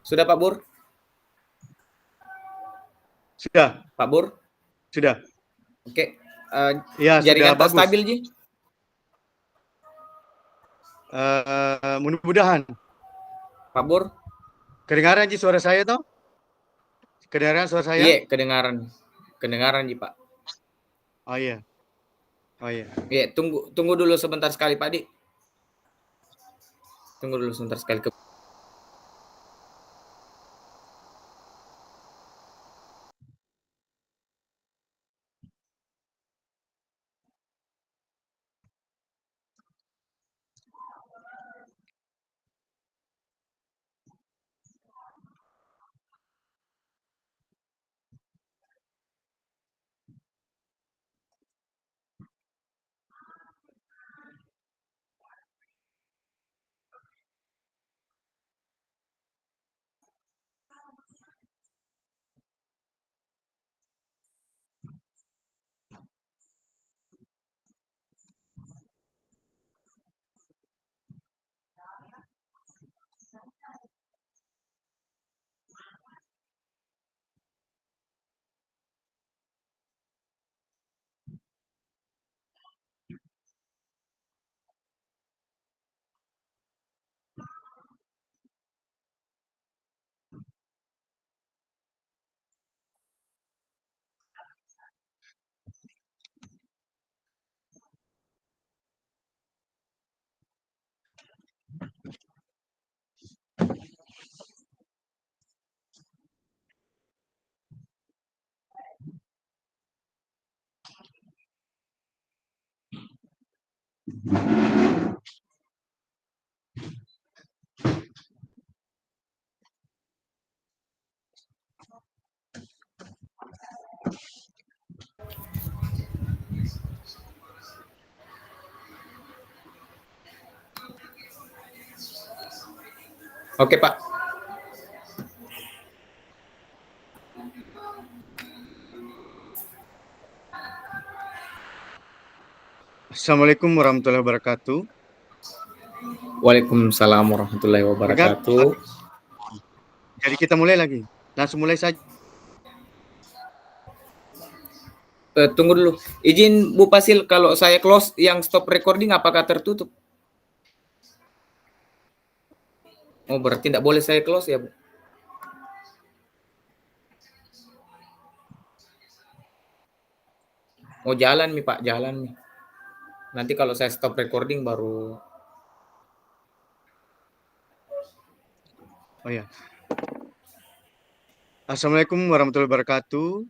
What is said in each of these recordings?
Sudah Pak Bur? Sudah. Pak Bur? Sudah. Oke. Ya, Jaringan sudah tak bagus. stabil, Ji? Mudah-mudahan. Pak Bur? Kedengaran Ji suara saya toh? Kedengaran suara saya? Iya, kedengaran. Kedengaran, Ji, Pak. Oh iya. Oh iya. Iya, tunggu dulu sebentar sekali, Pak Di. Tunggu dulu sebentar sekali. Oke, Pak. Assalamualaikum warahmatullahi wabarakatuh. Waalaikumsalam warahmatullahi wabarakatuh. Jadi kita mulai lagi. Langsung mulai saja. Tunggu dulu. Izin Bu Pasil, kalau saya close yang stop recording apakah tertutup? Oh, berarti tidak boleh saya close ya, Bu? Oh, jalan nih, Pak. Jalan nih. Nanti kalau saya stop recording baru... Oh ya. Assalamualaikum warahmatullahi wabarakatuh.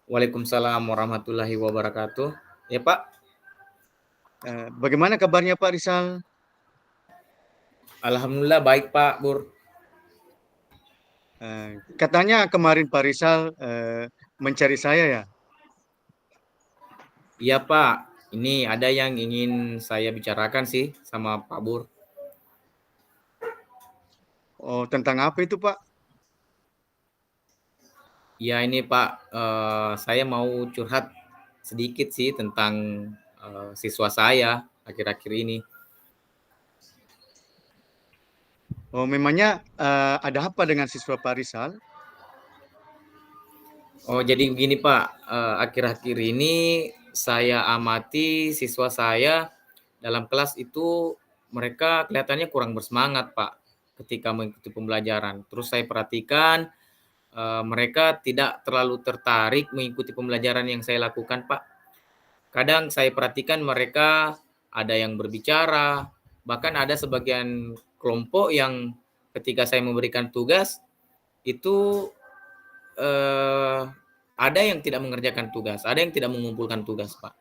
Waalaikumsalam warahmatullahi wabarakatuh. Ya, Pak. Bagaimana kabarnya Pak Rizal? Alhamdulillah baik, Pak Bur. Katanya kemarin Pak Rizal mencari saya ya? Iya, Pak. Ini ada yang ingin saya bicarakan sih sama Pak Bur. Oh, tentang apa itu Pak? Ya ini Pak, saya mau curhat sedikit sih tentang siswa saya akhir-akhir ini. Oh, memangnya ada apa dengan siswa Pak Rizal? Oh jadi begini Pak, akhir-akhir ini saya amati siswa saya dalam kelas itu mereka kelihatannya kurang bersemangat Pak ketika mengikuti pembelajaran. Terus saya perhatikan mereka tidak terlalu tertarik mengikuti pembelajaran yang saya lakukan Pak. Kadang saya perhatikan mereka ada yang berbicara, bahkan ada sebagian kelompok yang ketika saya memberikan tugas itu ada yang tidak mengerjakan tugas, ada yang tidak mengumpulkan tugas, Pak.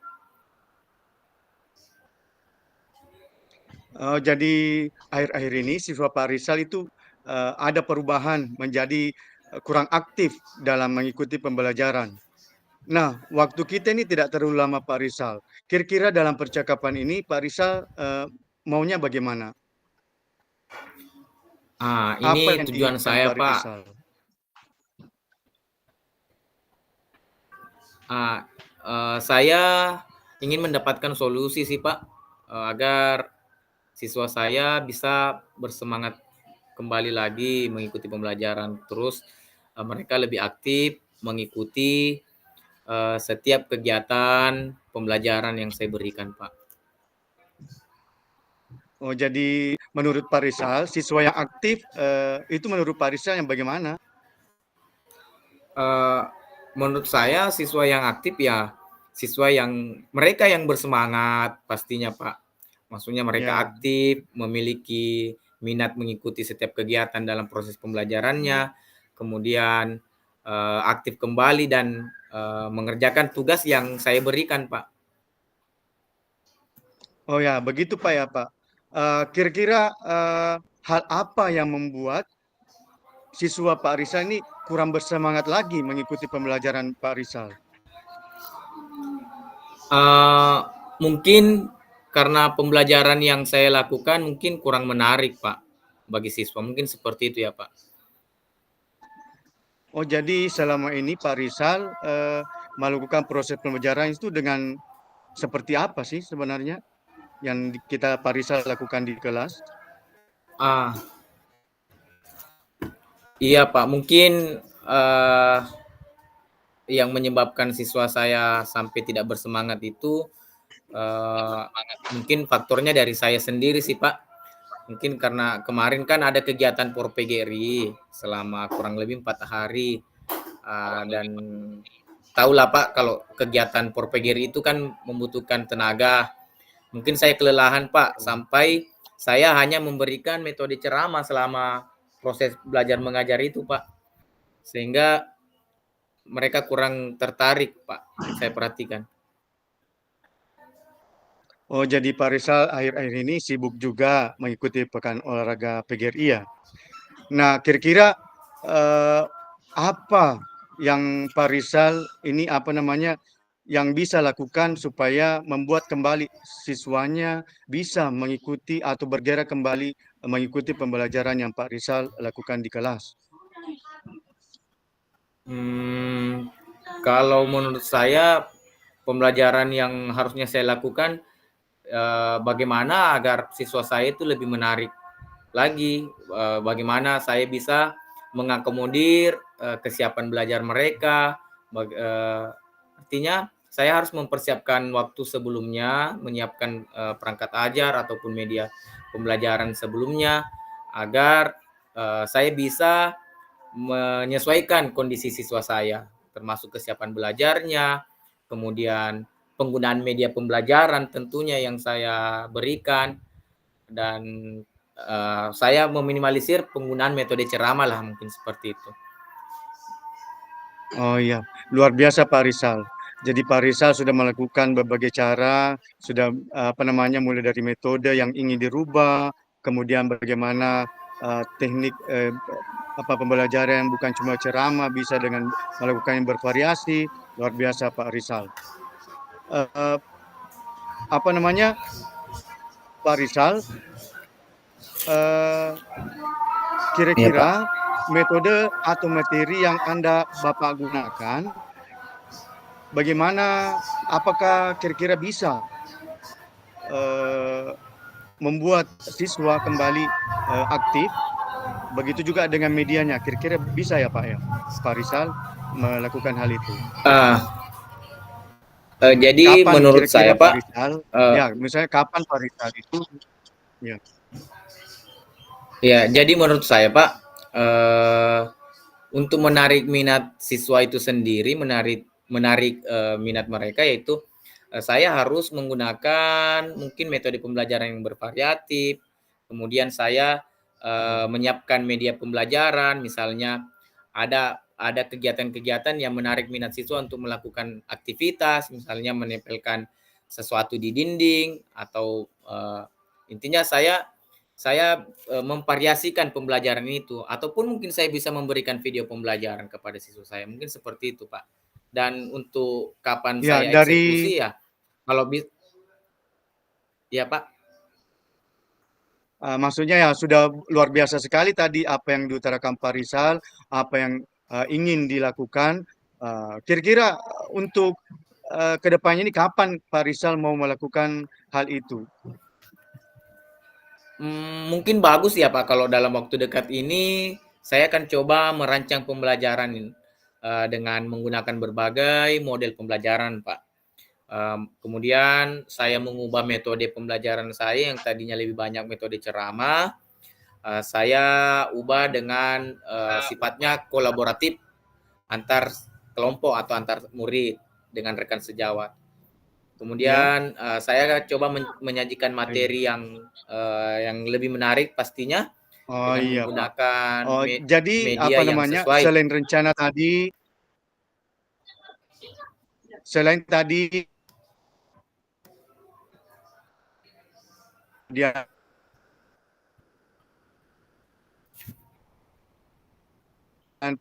Jadi akhir-akhir ini siswa Pak Rizal itu ada perubahan menjadi kurang aktif dalam mengikuti pembelajaran. Nah, waktu kita ini tidak terlalu lama Pak Rizal. Kira-kira dalam percakapan ini Pak Rizal maunya bagaimana? Apa Ini yang tujuan diinginkan saya, Pak Pak. Rizal? Saya ingin mendapatkan solusi sih, Pak, agar siswa saya bisa bersemangat kembali lagi mengikuti pembelajaran. Terus mereka lebih aktif mengikuti setiap kegiatan pembelajaran yang saya berikan, Pak. Oh, jadi menurut Pak Rizal, siswa yang aktif itu menurut Pak Rizal yang bagaimana? Eh, Menurut saya siswa yang aktif ya siswa yang mereka yang bersemangat pastinya, Pak. Maksudnya mereka Ya. aktif, memiliki minat mengikuti setiap kegiatan dalam proses pembelajarannya, kemudian aktif kembali dan mengerjakan tugas yang saya berikan, Pak. Oh ya, begitu Pak ya Pak. Kira-kira hal apa yang membuat siswa Pak Rizal ini kurang bersemangat lagi mengikuti pembelajaran Pak Rizal? Eh, Mungkin karena pembelajaran yang saya lakukan mungkin kurang menarik, Pak, bagi siswa. Mungkin seperti itu ya, Pak. Oh, jadi selama ini Pak Rizal melakukan proses pembelajaran itu dengan seperti apa sih sebenarnya yang kita Pak Rizal lakukan di kelas? Ah, iya, Pak. Mungkin yang menyebabkan siswa saya sampai tidak bersemangat itu mungkin faktornya dari saya sendiri sih, Pak. Mungkin karena kemarin kan ada kegiatan POR-PGRI selama kurang lebih 4 hari. Dan tahulah Pak kalau kegiatan POR-PGRI itu kan membutuhkan tenaga. Mungkin saya kelelahan Pak sampai saya hanya memberikan metode ceramah selama proses belajar mengajar itu Pak. Sehingga mereka kurang tertarik Pak, saya perhatikan. Oh, jadi Pak Rizal akhir-akhir ini sibuk juga mengikuti Pekan Olahraga PGRI ya. Nah, kira-kira eh, apa yang Pak Rizal ini apa namanya yang bisa lakukan supaya membuat kembali siswanya bisa mengikuti atau bergerak kembali mengikuti pembelajaran yang Pak Rizal lakukan di kelas? Hmm, Kalau menurut saya pembelajaran yang harusnya saya lakukan bagaimana agar siswa saya itu lebih menarik lagi, bagaimana saya bisa mengakomodir kesiapan belajar mereka. Artinya saya harus mempersiapkan waktu sebelumnya, menyiapkan perangkat ajar ataupun media pembelajaran sebelumnya agar saya bisa menyesuaikan kondisi siswa saya, termasuk kesiapan belajarnya, kemudian penggunaan media pembelajaran tentunya yang saya berikan, dan saya meminimalisir penggunaan metode ceramah lah mungkin seperti itu. Oh iya, luar biasa Pak Rizal. Jadi Pak Rizal sudah melakukan berbagai cara, sudah apa namanya mulai dari metode yang ingin dirubah, kemudian bagaimana teknik apa pembelajaran yang bukan cuma ceramah bisa dengan melakukan yang bervariasi. Luar biasa Pak Rizal. Eh, apa namanya Pak Rizal? eh, Iya Pak. Kira-kira metode atau materi yang Anda Bapak gunakan, bagaimana, apakah kira-kira bisa eh, membuat siswa kembali aktif? Begitu juga dengan medianya. Kira-kira bisa ya Pak ya, Pak Rizal melakukan hal itu. Ah, jadi Kapan menurut kira-kira saya Pak Pak, Rizal? eh, Ya, misalnya kapan Pak Rizal itu? Ya. ya jadi menurut saya Pak, eh, untuk menarik minat siswa itu sendiri, menarik menarik minat mereka yaitu saya harus menggunakan mungkin metode pembelajaran yang bervariatif. Kemudian saya menyiapkan media pembelajaran, misalnya ada kegiatan-kegiatan yang menarik minat siswa untuk melakukan aktivitas, misalnya menempelkan sesuatu di dinding atau intinya saya memvariasikan pembelajaran itu ataupun mungkin saya bisa memberikan video pembelajaran kepada siswa saya. Mungkin seperti itu, Pak. Dan untuk kapan Ya, saya dari eksekusi ya kalau ya, Pak. maksudnya ya sudah luar biasa sekali tadi apa yang diutarakan Pak Rizal, apa yang ingin dilakukan. Kira-kira untuk kedepannya ini kapan Pak Rizal mau melakukan hal itu? Mungkin bagus ya Pak kalau dalam waktu dekat ini saya akan coba merancang pembelajaran dengan menggunakan berbagai model pembelajaran Pak. Kemudian saya mengubah metode pembelajaran saya yang tadinya lebih banyak metode ceramah, saya ubah dengan sifatnya kolaboratif antar kelompok atau antar murid dengan rekan sejawat. Ya. Kemudian saya coba menyajikan materi yang lebih menarik pastinya Oh dengan iya, Pak. menggunakan Oh, jadi media apa yang namanya, sesuai. selain tadi dia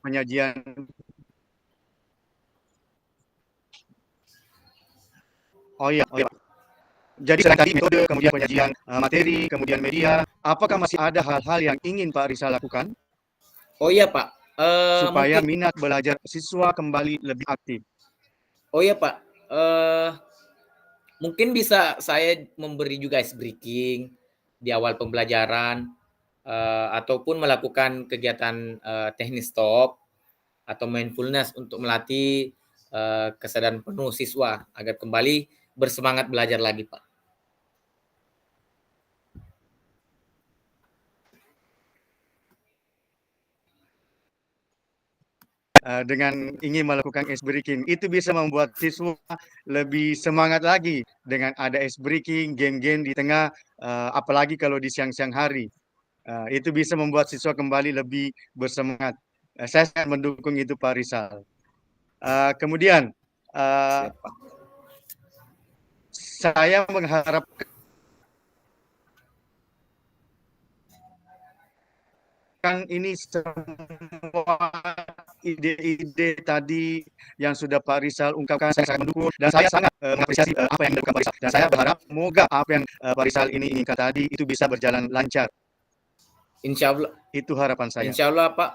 penyajian. Oh iya, Pak. Jadi selain tadi metode, kemudian penyajian materi, kemudian media, apakah masih ada hal-hal yang ingin Pak Rizal lakukan Oh iya Pak, supaya mungkin. minat belajar siswa kembali lebih aktif? Oh iya Pak, mungkin bisa saya memberi juga ice breaking di awal pembelajaran, ataupun melakukan kegiatan teknis stop atau mindfulness untuk melatih kesadaran penuh siswa agar kembali bersemangat belajar lagi, Pak. Dengan ingin melakukan ice breaking, itu bisa membuat siswa lebih semangat lagi dengan ada ice breaking, game-game di tengah, apalagi kalau di siang-siang hari. Itu bisa membuat siswa kembali lebih bersemangat. Saya sangat mendukung itu Pak Rizal. Kemudian, eee, Siap, Pak. saya mengharapkan ini semua ide-ide tadi yang sudah Pak Rizal ungkapkan, saya sangat mendukung dan saya sangat mengapresiasi apa yang dilakukan Pak Rizal. Dan saya berharap semoga apa yang Pak Rizal ini inginkan tadi itu bisa berjalan lancar. Insya Allah, Itu harapan saya. insya Allah Pak,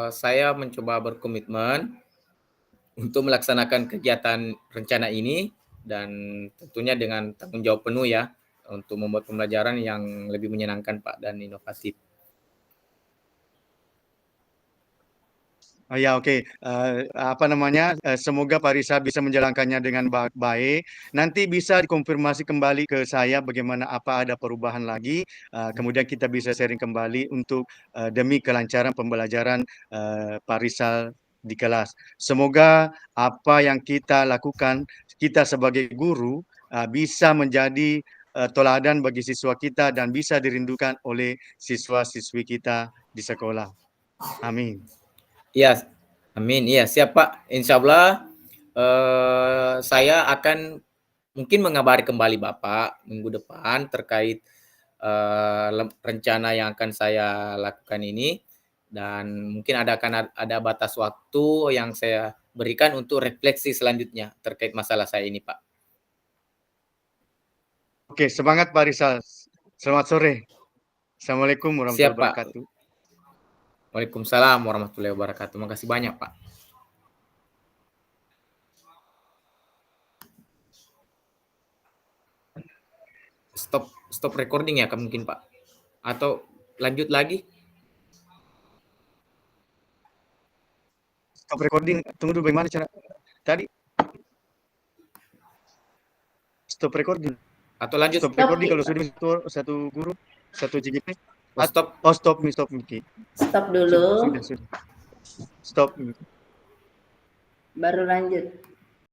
saya mencoba berkomitmen untuk melaksanakan kegiatan rencana ini dan tentunya dengan tanggung jawab penuh ya untuk membuat pembelajaran yang lebih menyenangkan Pak dan inovatif. Oh ya, oke. Apa namanya, semoga Pak Risa bisa menjalankannya dengan baik. Nanti bisa dikonfirmasi kembali ke saya bagaimana apa ada perubahan lagi, kemudian kita bisa sharing kembali untuk demi kelancaran pembelajaran Pak Rizal di kelas. Semoga apa yang kita lakukan, kita sebagai guru, bisa menjadi teladan bagi siswa kita dan bisa dirindukan oleh siswa-siswi kita di sekolah. Amin. Iya, amin. Iya, siap Pak. Insya Allah saya akan mungkin mengabari kembali Bapak minggu depan terkait rencana yang akan saya lakukan ini dan mungkin ada batas waktu yang saya berikan untuk refleksi selanjutnya terkait masalah saya ini, Pak. Oke, semangat Pak Rizal. Selamat sore. Assalamualaikum warahmatullahi Siap, Pak. wabarakatuh. Waalaikumsalam warahmatullahi wabarakatuh. Makasih banyak, Pak. Stop recording ya, mungkin, Pak. Atau lanjut lagi? Stop recording. Tunggu dulu bagaimana cara tadi? Stop recording. Atau lanjut? Stop Stop, recording kalau sudah satu guru, satu GGP. Oh, stop. Oh, stop nih, stop nih. stop dulu, Sudah. Stop. baru lanjut.